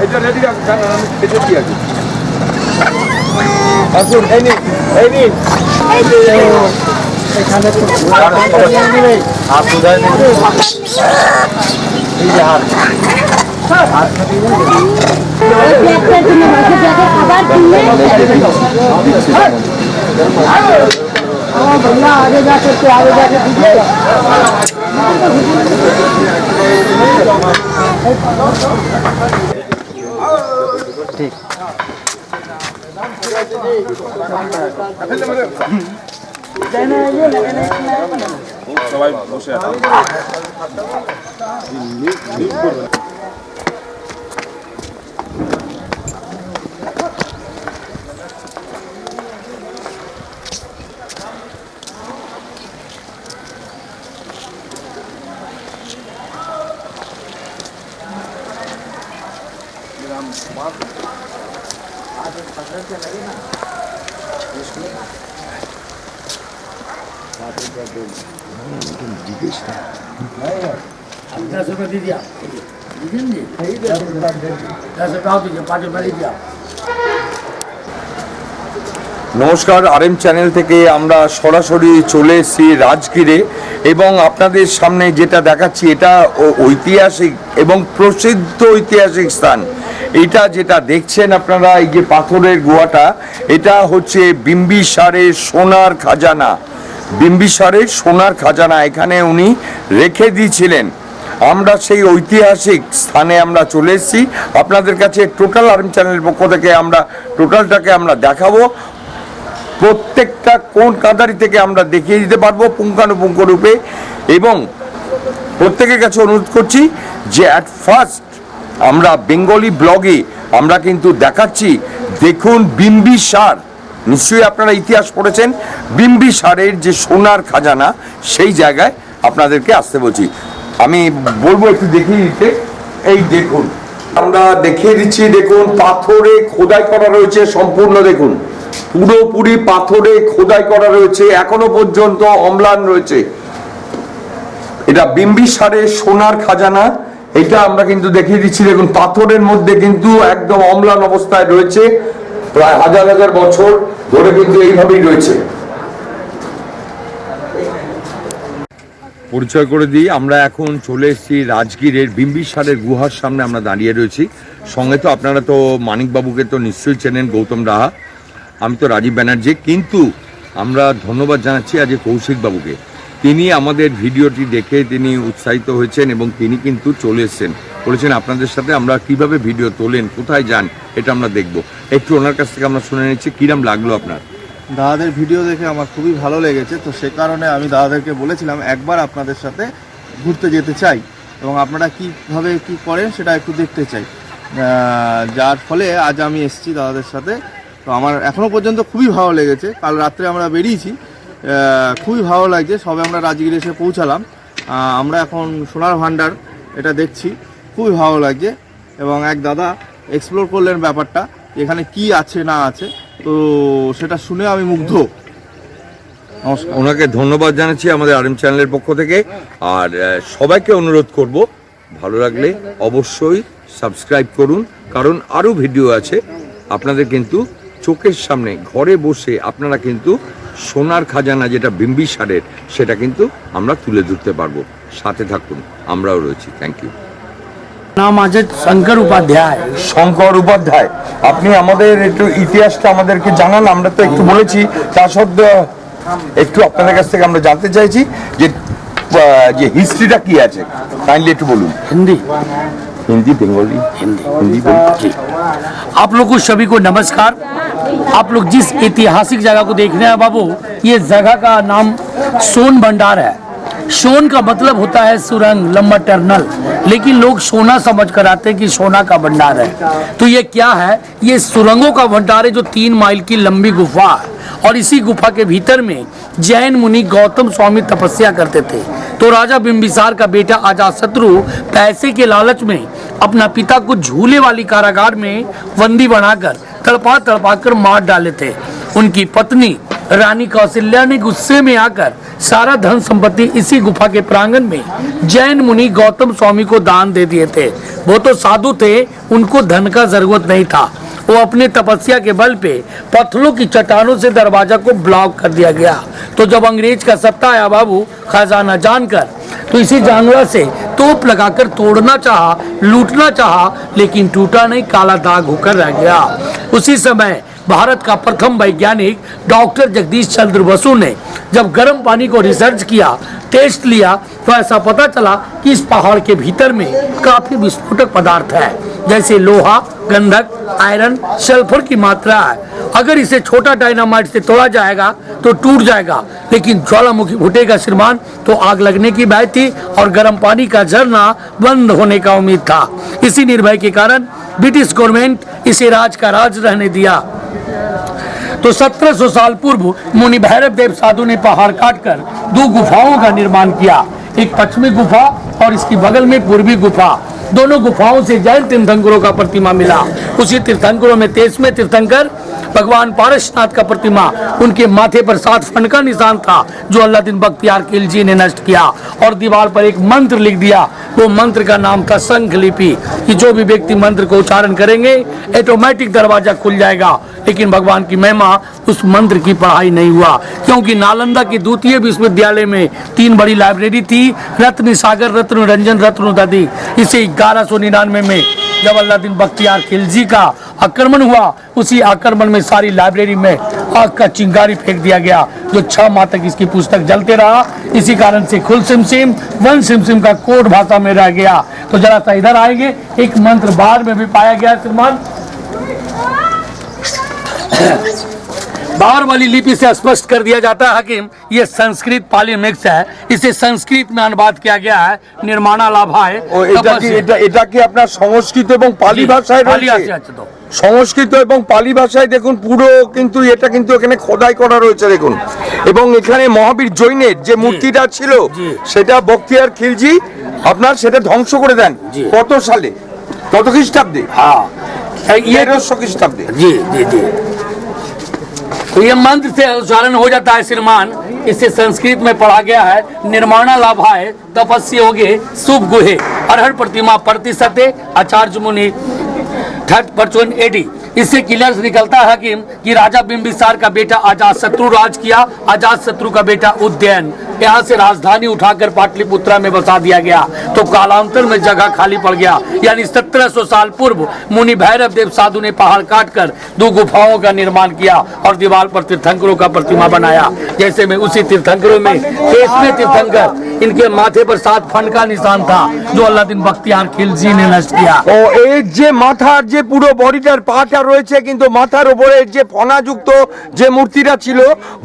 এটা রেডি আছে, এটা কি আছে? আসুন, এই নিন, এই নিন। এখানে তো হাত উঠায় নিন। এই যে হাত। भैया आगे जा सकते, आगे जाके दीजिए। ठीक সবাই বসে আছে। নমস্কার, আরএম চ্যানেল থেকে আমরা সরাসরি চলে এসেছি রাজগীরে এবং আপনাদের সামনে যেটা দেখাচ্ছি এটা ঐতিহাসিক এবং প্রসিদ্ধ ঐতিহাসিক স্থান। এটা যেটা দেখছেন আপনারা, এই যে পাথরের গুহাটা, এটা হচ্ছে বিম্বিসারের সোনার খাজানা। বিম্বিসারের সোনার খাজানা এখানে উনি রেখে দিয়েছিলেন। আমরা সেই ঐতিহাসিক স্থানে আমরা চলে এসেছি। আপনাদের কাছে টোটাল আরএম চ্যানেলের পক্ষ থেকে আমরা টোটালটাকে আমরা দেখাবো। প্রত্যেকটা কোন কাঁদারি থেকে আমরা দেখিয়ে দিতে পারবো পুঙ্খানুপুঙ্খ রূপে, এবং প্রত্যেকের কাছে অনুরোধ করছি যে অ্যাট ফার্স্ট আমরা বেঙ্গলি ব্লগে আমরা কিন্তু দেখাচ্ছি। দেখুন বিম্বিসার, নিশ্চয়ই আপনারা ইতিহাস পড়েছেন, বিম্বিসারের যে সোনার খাজানা সেই জায়গায় আপনাদেরকে আসতে বলছি। আমি বলবো একটু দেখিয়ে দিতে। এই দেখুন, আমরা দেখিয়ে দিচ্ছি। দেখুন পাথরে খোদাই করা রয়েছে, সম্পূর্ণ দেখুন পুরোপুরি পাথরে খোদাই করা রয়েছে, এখনো পর্যন্ত অম্লান রয়েছে। এটা বিম্বিসারের সোনার খাজানা, এটা আমরা কিন্তু দেখিয়ে দিচ্ছি। দেখুন পাথরের মধ্যে কিন্তু একদম অম্লান অবস্থায় রয়েছে, প্রায় হাজার হাজার বছর ধরে কিন্তু এইভাবেই রয়েছে। পরিচয় করে দিই, আমরা এখন চলে এসেছি রাজগীরের বিম্বিসারের গুহার সামনে আমরা দাঁড়িয়ে রয়েছি। সঙ্গে তো আপনারা তো মানিকবাবুকে তো নিশ্চয়ই চেনেন, গৌতম রাহা, আমি তো রাজীব ব্যানার্জি, কিন্তু আমরা ধন্যবাদ জানাচ্ছি আজ কৌশিক বাবুকে। তিনি আমাদের ভিডিওটি দেখে তিনি উৎসাহিত হয়েছেন এবং তিনি কিন্তু চলে এসেছেন, বলেছেন আপনাদের সাথে আমরা কিভাবে ভিডিও তোলেন, কোথায় যান, এটা আমরা দেখব। একটু ওনার কাছ থেকে আমরা শুনে নিচ্ছি। কিরম লাগলো আপনার? দাদাদের ভিডিও দেখে আমার খুবই ভালো লেগেছে, তো সে কারণে আমি দাদাদেরকে বলেছিলাম একবার আপনাদের সাথে ঘুরতে যেতে চাই এবং আপনারা কীভাবে কি করেন সেটা একটু দেখতে চাই, যার ফলে আজ আমি এসেছি দাদাদের সাথে। তো আমার এখনও পর্যন্ত খুবই ভালো লেগেছে। কাল রাত্রে আমরা বেরিয়েছি, খুবই ভালো লাগছে। সবে আমরা রাজগীরে এসে পৌঁছালাম, আমরা এখন সোনার ভান্ডার এটা দেখছি, খুবই ভালো লাগছে। এবং এক দাদা এক্সপ্লোর করলেন ব্যাপারটা, এখানে কি আছে না আছে, তো সেটা শুনে আমি মুগ্ধ। নমস্কার, ওনাকে ধন্যবাদ জানাচ্ছি আমাদের আরএম চ্যানেলের পক্ষ থেকে। আর সবাইকে অনুরোধ করব, ভালো লাগলে অবশ্যই সাবস্ক্রাইব করুন, কারণ আরও ভিডিও আছে আপনাদের কিন্তু চোখের সামনে ঘরে বসে আপনারা কিন্তু সোনার খাজানা যেটা বিম্বিসারের সেটা কিন্তু আমরা তুলে ধরতে পারবো। সাথে থাকুন, আমরাও রয়েছি। Thank you. নাম আছে শঙ্কর উপাধ্যায়। শঙ্কর উপাধ্যায়, আপনি আমাদের একটু ইতিহাসটা আমাদেরকে জানান। আমরা তো একটু বলেছি, তা সত্ত্বেও একটু আপনাদের কাছ থেকে আমরা জানতে চাইছি যে যে হিস্ট্রিটা কি আছে, কাইন্ডলি একটু বলুন। हिंदी हिंदी बंगाली हिंदी जी। आप लोग को सभी को नमस्कार। आप लोग जिस ऐतिहासिक जगह को देख रहे हैं बाबू, ये जगह का नाम सोन भंडार है। सोन का मतलब होता है सुरंग, लंबा टनल, लेकिन लोग सोना समझ कर आते हैं कि सोना का भंडार है। तो ये क्या है? ये सुरंगों का भंडार है, जो 3 माइल की लंबी गुफा है। और इसी गुफा के भीतर में जैन मुनि गौतम स्वामी तपस्या करते थे। तो राजा बिंबिसार का बेटा अजातशत्रु पैसे के लालच में अपना पिता को झूले वाली कारागार में बंदी बनाकर तड़पा तड़पा कर मार डाले थे। उनकी पत्नी रानी कौशल्या ने गुस्से में आकर सारा धन संपत्ति इसी गुफा के प्रांगण में जैन मुनि गौतम स्वामी को दान दे दिए थे। वो तो साधु थे, उनको धन का जरूरत नहीं था। वो अपने तपस्या के बल पे पत्थरों की चट्टानों से दरवाजा को ब्लॉक कर दिया गया। तो जब अंग्रेज का सत्ता आया बाबू खजाना जानकर, तो इसी जानवर से तोप लगाकर तोड़ना चाहा, लूटना चाहा, लेकिन टूटा नहीं, काला दाग होकर रह गया। उसी समय भारत का प्रथम वैज्ञानिक डॉक्टर जगदीश चंद्र बसु ने जब गर्म पानी को रिसर्च किया, टेस्ट लिया, तो ऐसा पता चला कि इस पहाड़ के भीतर में काफी विस्फोटक पदार्थ है, जैसे लोहा, गंधक, आयरन, सल्फर की मात्रा है। अगर इसे छोटा डायनामाइट से तोड़ा जाएगा तो टूट जाएगा, लेकिन ज्वालामुखी फूटेगा श्रीमान तो आग लगने की बात थी और गर्म पानी का झरना बंद होने का उम्मीद था। इसी निर्भय के कारण ब्रिटिश गवर्नमेंट इसे राज का राज रहने दिया। तो 1700 साल पूर्व मुनि भैरव देव साधु ने पहाड़ काटकर 2 गुफाओं का निर्माण किया, एक पश्चिमी गुफा और इसकी बगल में पूर्वी गुफा। दोनों गुफाओं से जैन तीर्थंकरों का प्रतिमा मिला। उसी तीर्थंकरों में 23वें तीर्थंकर भगवान पारसनाथ का प्रतिमा, उनके माथे पर 7 फंड का निशान था जो अल्लादीन बख्तियार खिलजी ने नष्ट किया और दीवार पर एक मंत्र लिख दिया। वो मंत्र का नाम था संख लिपि, कि जो भी व्यक्ति मंत्र को उच्चारण करेंगे ऑटोमेटिक दरवाजा खुल जाएगा। लेकिन भगवान की महिमा, उस मंत्र की पढ़ाई नहीं हुआ, क्योंकि नालंदा की द्वितीय विश्वविद्यालय में 3 बड़ी लाइब्रेरी थी, रत्न सागर, रत्न रंजन, रत्न दधी। इसे 1199 में जब अल्लादीन बख्तियार खिलजी का आक्रमण हुआ, उसी आक्रमण में सारी लाइब्रेरी में आग का चिंगारी फेंक दिया गया, जो 6 माह तक इसकी पुस्तक जलते रहा। इसी कारण से खुल सिमसिम वन सिमसिम का कोड भाषा में रह गया। तो जरा सा इधर आएंगे, एक मंत्र बाहर में भी पाया गया श्रीमान। बाहर वाली लिपि से स्पष्ट कर दिया जाता है हकीम, ये संस्कृत पाली मिक्स है, इसे संस्कृत में अनुवाद किया गया है निर्माणा लाभाय। এটা কি আপনার সংস্কৃত এবং পালি ভাষায় রয়েছে? সংস্কৃত এবং পালি ভাষায় দেখুন পুরো, কিন্তু এটা কিন্তু এখানে খোদাই করা রয়েছে দেখুন। এবং এখানে মহাবীর জৈনের যে মূর্তিটা ছিল সেটা বখতিয়ার খিলজি আপনার সেটা ধ্বংস করে দেন কত সালে? কত খ্রিস্টাব্দে? हाँ, ये 1300 খ্রিস্টাব্দে। जी जी जी। तो ये मंत्र से उच्चारण हो जाता है श्रीमान। इसे संस्कृत में पढ़ा गया है निर्माणा लाभाय तपस्या होगे शुभ गुहे अरहर प्रतिमा प्रतिशते आचार्य मुनि 3rd AD। इससे क्लियर निकलता है कि राजा बिंबिसार का बेटा अजात शत्रु राज किया, अजात शत्रु का बेटा उद्यन, यहाँ से राजधानी उठाकर पाटलिपुत्रा में बसा दिया गया। तो कालांतर में जगह खाली पड़ गया। यानी 1700 साल पूर्व मुनि भैरव देव साधु ने पहाड़ काटकर 2 गुफाओं का निर्माण किया और दीवार पर तीर्थंकरों का प्रतिमा बनाया। जैसे में उसी तीर्थंकरों में 23वें तीर्थंकर, इनके माथे पर 7 फंड का निशान था जो अल्लादीन बख्तियार खिलजी ने नष्ट किया। ও এই যে মাথার যে পুরো বডিটার পাটা রয়েছে, কিন্তু মাথার উপরে যে ফনাযুক্ত যে মূর্তিটা ছিল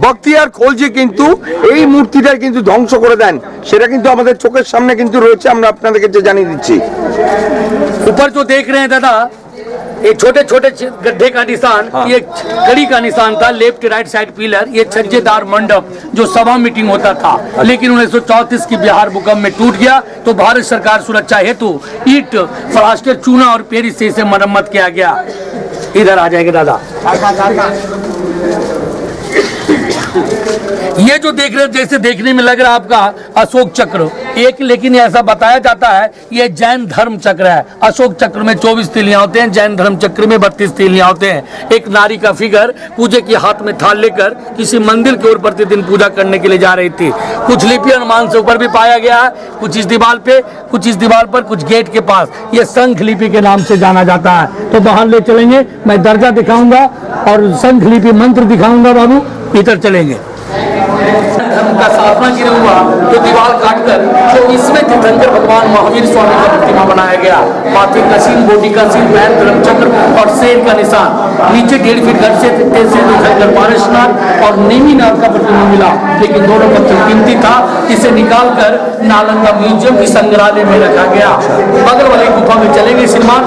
বখতিয়ার খলজি কিন্তু এই মূর্তিটা কিন্তু ধ্বংস করে দেন। সেটা কিন্তু আমাদের চোখের সামনে কিন্তু রয়েছে, আমরা আপনাদেরকে জানিয়ে দিচ্ছি। ऊपर जो देख रहे हैं दादा, ये छोटे छोटे गड्ढे का निशान, ये कड़ी का निशान था, लेफ्ट राइट साइड पिलर, ये छज्जेदार मंडप जो सभा मीटिंग होता था, लेकिन 1934 की बिहार भूकंप में टूट गया। तो भारत सरकार सुरक्षा हेतु ईंट, प्लास्टर, चूना और पेरिस से इसे मरम्मत किया गया। इधर आ जाएंगे दादा। ये जो देख रहे, जैसे देखने में लग रहा है आपका अशोक चक्र एक, लेकिन ऐसा बताया जाता है ये जैन धर्म चक्र है। अशोक चक्र में 24 तीलियां होते हैं, जैन धर्म चक्र में 32 तीलियां होते हैं। एक नारी का फिगर पूजे के हाथ में थाल लेकर किसी मंदिर की ओर प्रतिदिन पूजा करने के लिए जा रही थी। कुछ लिपि अनुमान से ऊपर भी पाया गया है, कुछ इस दीवार पे, कुछ इस दीवार पर, कुछ गेट के पास। ये संख लिपि के नाम से जाना जाता है। तो बाहर ले चलेंगे, मैं दर्जा दिखाऊंगा और संख लिपि मंत्र दिखाऊंगा बाबू, इधर चलेंगे। धर्म का स्थापना गिरा हुआ तो दीवार काटकर तो इसमें तीर्थंकर भगवान महावीर स्वामी का प्रतिमा बनाया गया। माथे का सीन, बॉडी का सीन, पैर, धर्म चक्र और शेर का निशान। नीचे 1.5 फीट घर से तीर्थंकर पारसनाथ और नेमिनाथ का प्रतिमा मिला, लेकिन दोनों पत्थर कीमती था, इसे निकालकर नालंदा म्यूजियम की संग्रहालय में रखा गया। बगल वाली गुफा में चलेंगे श्रीमान,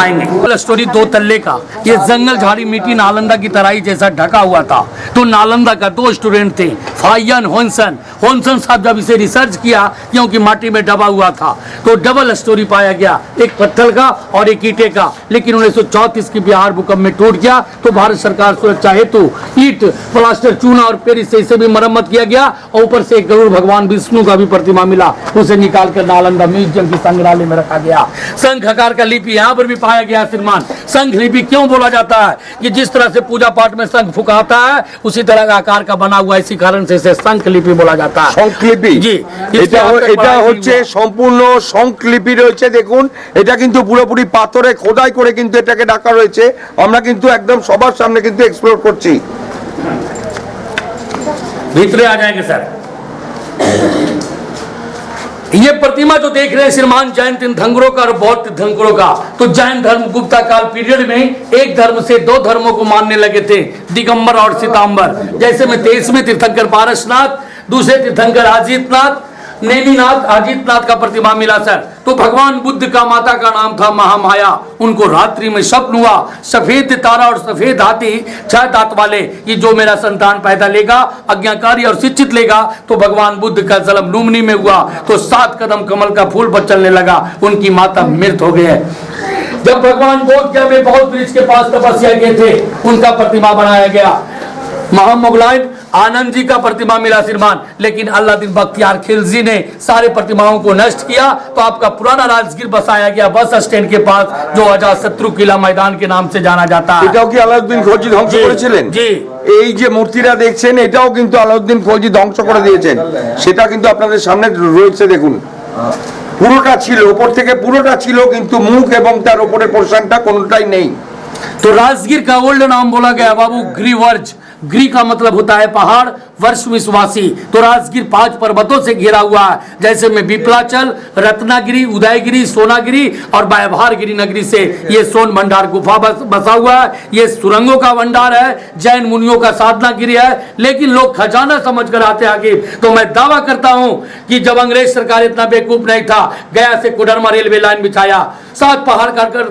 आएंगे। स्टोरी 2 तल्ले का, ये जंगल झाड़ी मिट्टी नालंदा की तराई जैसा ढका हुआ था। तो नालंदा का 2 स्टूडेंट थे, फाहियान होनसन। होनसन साहब जब इसे रिसर्च किया, क्योंकि माटी में दबा हुआ था, तो डबल स्टोरी पाया गया, एक पत्थर का और एक ईंटे का। लेकिन 1934 की बिहार भूकंप में टूट गया, तो भारत सरकार सुरक्षा हेतु ईंट, प्लास्टर, चूना और पेरिस से इसे भी मरम्मत किया गया। और ऊपर से एक गरुड़ भगवान विष्णु का भी प्रतिमा मिला, उसे निकाल कर नालंदा म्यूजियम की संग्रहालय में रखा गया। शंख आकार का लिपि यहाँ पर भी पाया गया। श्रीमान, शंख लिपि क्यों बोला जाता है कि जिस तरह से पूजा पाठ में शंख फुकाता है, उसी तरह का आकार का बना हुआ, इसी कारण से इसे शंख लिपि बोला जाता है। সংকলিপি জি, এটা হচ্ছে সম্পূর্ণ সংকলিপি রয়েছে। দেখুন, এটা কিন্তু পুরোপুরি পাথরে খোদাই করে কিন্তু এটাকে ডাকা রয়েছে। আমরা কিন্তু একদম সবার সামনে কিন্তু এক্সপ্লোর করছি। भीतरे आ जाएंगे सर। ये प्रतिमा जो देख रहे हैं श्रीमान, जैन तीर्थंकरों का और बौद्ध तीर्थंकरों का। तो जैन धर्म गुप्ता काल पीरियड में एक धर्म से दो धर्मों को मानने लगे थे, दिगंबर और सीतांबर। जैसे में 23वें तीर्थंकर पारसनाथ, दूसरे तीर्थंकर अजीतनाथ, नेमिनाथ, अजीतनाथ का प्रतिमा मिला सर। तो भगवान बुद्ध का माता का नाम था महामाया। उनको रात्रि में स्वप्न हुआ, सफेद तारा और सफेद हाथी 6 दांत वाले, ये जो मेरा संतान पैदा लेगा, आज्ञाकारी और शिक्षित लेगा। तो भगवान बुद्ध का जन्म लुम्बिनी में हुआ, तो 7 कदम कमल का फूल पर चलने लगा, उनकी माता मृत हो गए। जब भगवान बोध गया में बहुत वृक्ष के पास तपस्या किए थे, उनका प्रतिमा बनाया गया। महामोगलाइन आनंद जी का प्रतिमा मिला श्रीमान, लेकिन अल्लादीन बख्तियार खिलजी ने सारे प्रतिमाओं को नष्ट किया। तो आपका पुराना राजगीर बसाया गया बस स्टैंड के पास, जो अजातशत्रु किला मैदान के नाम से जाना जाता है। এটাও কি আলাউদ্দিন খলজি ধ্বংস করেছিলেন? জি। এই যে মূর্তিটা দেখছেন, এটাও কিন্তু আলাউদ্দিন খলজি ধ্বংস করে দিয়েছেন। সেটা কিন্তু আপনাদের সামনে রয়েছে। দেখুন, পুরোটা ছিল, উপর থেকে পুরোটা ছিল, কিন্তু মুখ এবং তার উপরের পোর্শনটা কোনোটাই নেই। तो राजगीर का ओल्ड नाम बोला गया बाबू ग्रीवर्ज। ग्री का मतलब होता है पहाड़, वर्ष विश्वासी। तो राजगीर 5 पर्वतों से घिरा हुआ है, जैसे में विपलाचल, रत्नागिरी, उदयगिरी, सोनागिरी और व्यवहारगिरी नगरी से ये सोन भंडार गुफा बसा हुआ है। ये सुरंगों का भंडार है, जैन मुनियों का साधना गिरी है। लेकिन लोग खजाना समझकर आते आगे। तो मैं दावा करता हूं कि जब अंग्रेज सरकार इतना बेवकूफ नहीं था, गया से कोडरमा रेलवे लाइन बिछाया, 7 पहाड़ काटकर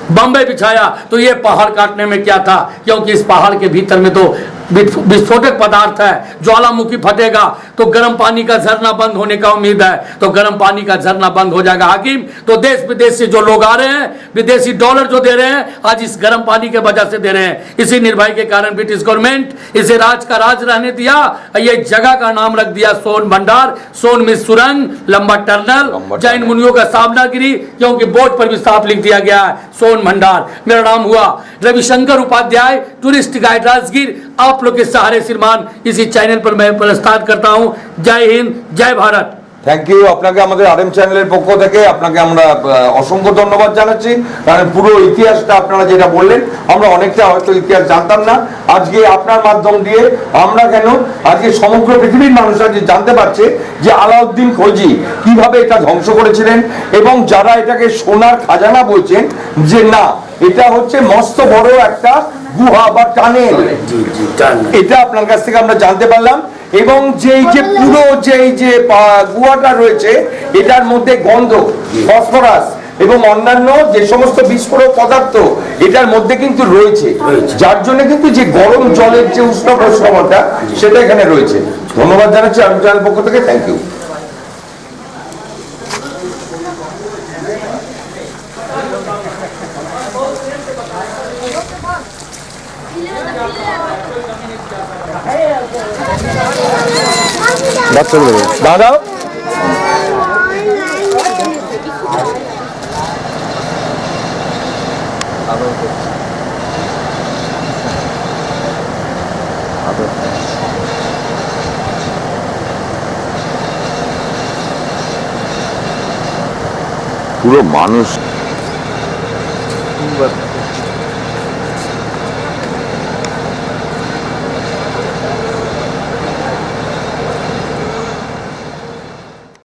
बम्बई बिछाया। तो ये पहाड़ काटने में क्या था, क्योंकि इस पहाड़ के भीतर में तो विस्फोटक पदार्थ है। ज्वालामुखी फटेगा तो गर्म पानी का झरना बंद होने का उम्मीद है, तो गर्म पानी का झरना बंद हो जाएगा। हाकिम, तो देश विदेश से जो लोग आ रहे हैं, विदेशी डॉलर जो दे रहे हैं, आज इस गर्म पानी के वजह से दे रहे हैं। इसी निर्भय के कारण ब्रिटिश गवर्नमेंट इसे राज का राज रहने दिया। ये जगह का नाम रख दिया सोन भंडार। सोन में सुरंग, लंबा टनल, जैन मुनियों का सावनागिरी, क्योंकि बोर्ड पर भी साफ लिख दिया गया है सोन भंडार। मेरा नाम हुआ रविशंकर उपाध्याय, टूरिस्ट गाइड राजगीर। आप लोग के सहारे श्रीमान इसी चैनल पर मैं प्रस्तुत करता हूं। जय हिंद, जय भारत। Thank you. আপনাকে আমাদের আরএম চ্যানেলের পক্ষ থেকে আপনাকে আমরা অসংখ্য ধন্যবাদ জানাচ্ছি। কারণ পুরো ইতিহাসটা আপনারা যেটা বললেন, আমরা অনেকটা হয়তো ইতিহাস জানতাম না। আজকে আপনার মাধ্যম দিয়ে আমরা কেন, আজকে সমগ্র পৃথিবীর মানুষ আজ জানতে পারছে যে আলাউদ্দিন খলজি কিভাবে এটা ধ্বংস করেছিলেন। এবং যারা এটাকে সোনার খাজানা বলছেন, যে না, এটা হচ্ছে মস্ত বড় একটা গুহা বা টানেল, এটা আপনার কাছ থেকে আমরা জানতে পারলাম। এবং যে পুরো যে গুহাটা রয়েছে, এটার মধ্যে গন্ধ, ফসফরাস এবং অন্যান্য যে সমস্ত বিস্ফোরক পদার্থ এটার মধ্যে কিন্তু রয়েছে, যার জন্য কিন্তু যে গরম জলের যে উষ্ণ প্রস্রবণতা সেটা এখানে রয়েছে। ধন্যবাদ জানাচ্ছি আরএম চ্যানেল পক্ষ থেকে। Thank you. দাদা, পুরো মানুষ